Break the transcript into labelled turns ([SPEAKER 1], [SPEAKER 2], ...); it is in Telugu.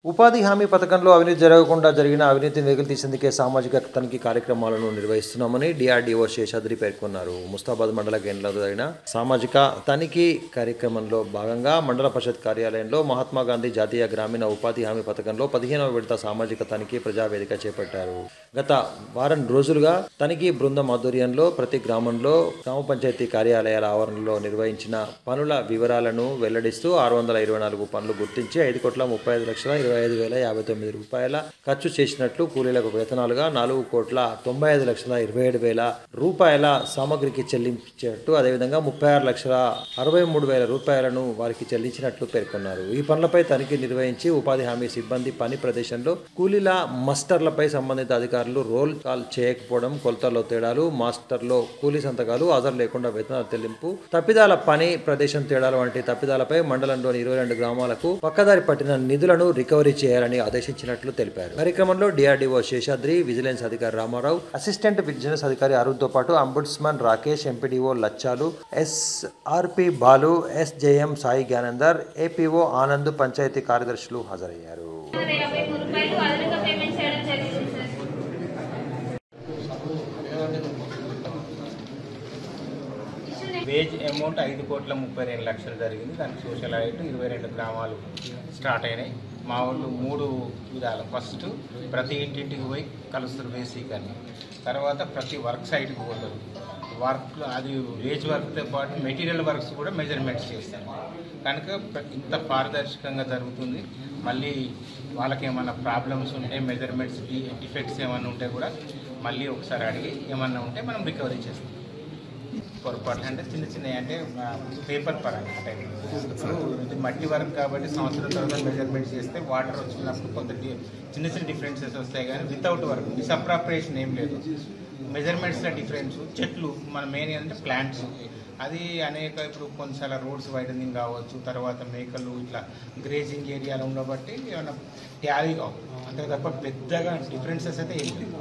[SPEAKER 1] ఉపాధి హామీ పథకంలో అవినీతి జరగకుండా జరిగిన అవినీతిని వెలికితీసేందుకే సామాజిక తనిఖీ కార్యక్రమాలను నిర్వహిస్తున్నామని డిఆర్డీఓ శేషాద్రి పేర్కొన్నారు. ముస్తాబాద్ మండల కేంద్రంలో జరిగిన సామాజిక తనిఖీ కార్యక్రమంలో భాగంగా మండల పరిషత్ కార్యాలయంలో మహాత్మా గాంధీ జాతీయ గ్రామీణ ఉపాధి హామీ పథకంలో 15వ విడత సామాజిక తనిఖీ ప్రజావేదిక చేపట్టారు. గత వారం రోజులుగా తనిఖీ బృందం ఆధ్వర్యంలో ప్రతి గ్రామంలో గ్రామ పంచాయతీ కార్యాలయాల ఆవరణలో నిర్వహించిన పనుల వివరాలను వెల్లడిస్తూ 624 పనులు గుర్తించి 5,25,25,059 రూపాయల ఖర్చు చేసినట్లు, కూలీలకు వేతనాలుగా 4,95,27,000 రూపాయల సామగ్రికి చెల్లించినట్టు, అదేవిధంగా 36,63,000 రూపాయలను వారికి చెల్లించినట్లు పేర్కొన్నారు. ఈ పనులపై తనిఖీ నిర్వహించి ఉపాధి హామీ సిబ్బంది పని ప్రదేశంలో కూలీల మస్టర్లపై సంబంధిత అధికారులు రోల్ కాల్ చేయకపోవడం, కొలతల్లో తేడాలు, మాస్టర్లో కూలీ సంతకాలు హాజరు లేకుండా వేతనాల చెల్లింపు, తప్పిదాల పని ప్రదేశం తేడాలు వంటి తప్పిదాలపై మండలంలోని 22 గ్రామాలకు పక్కదారి పట్టిన నిధులను రికవరీ చేయాలని ఆదేశించినట్లు తెలిపారు. కార్యక్రమంలో డిఆర్డీఓ శేషాద్రి, విజిలెన్స్ అధికారి రామారావు, అసిస్టెంట్ విజిలెన్స్ అధికారి అరుణ్తో పాటు ombudsman Rakesh, MPDO లచ్చాలు, SRP Balu, ఎస్జేఎం Sai జ్ఞానందర్, APO Anand, panchayat కార్యదర్శులు హాజరయ్యారు.
[SPEAKER 2] వేజ్ అమౌంట్ 5,32,00,000 జరిగింది. దానికి సోషల్ ఆడిట్ 22 గ్రామాలు స్టార్ట్ అయినాయి. మా వాళ్ళు 3 విధాలు. ఫస్ట్ ప్రతి ఇంటింటికి పోయి కలుస్తారు బేసిక్గా. తర్వాత ప్రతి వర్క్ సైట్కి పోతారు. వర్క్ అది వేజ్ వర్క్తో పాటు మెటీరియల్ వర్క్స్ కూడా మెజర్మెంట్స్ చేస్తారు. కనుక ఇంత పారదర్శకంగా జరుగుతుంది. మళ్ళీ వాళ్ళకి ఏమైనా ప్రాబ్లమ్స్ ఉంటే, మెజర్మెంట్స్ డిఫెక్ట్స్ ఏమైనా ఉంటే కూడా మళ్ళీ ఒకసారి అడిగి ఏమన్నా ఉంటే మనం రికవరీ చేస్తాం. పొరపాట్లు అంటే చిన్న చిన్నవి, అంటే పేపర్ పరంగా అంటే ఇప్పుడు ఇది మట్టి వర్క్ కాబట్టి సంవత్సరం తర్వాత మెజర్మెంట్స్ చేస్తే వాటర్ వచ్చినప్పుడు కొంత చిన్న చిన్న డిఫరెన్సెస్ వస్తాయి. కానీ వితౌట్ వర్క్ మిస్అప్రాప్రియేషన్ ఏం లేదు. మెజర్మెంట్స్లో డిఫరెన్స్, చెట్లు మన మెయిన్ ఏంటంటే ప్లాంట్స్, అది అనేక ఇప్పుడు కొన్నిసార్లు రోడ్స్ వైడనింగ్ కావచ్చు, తర్వాత మేకలు ఇట్లా గ్రేజింగ్ ఏరియాలో ఉండబట్టి ఏమైనా ట్యాలీ అంతే తప్ప పెద్దగా డిఫరెన్సెస్ అయితే ఏం లేదు.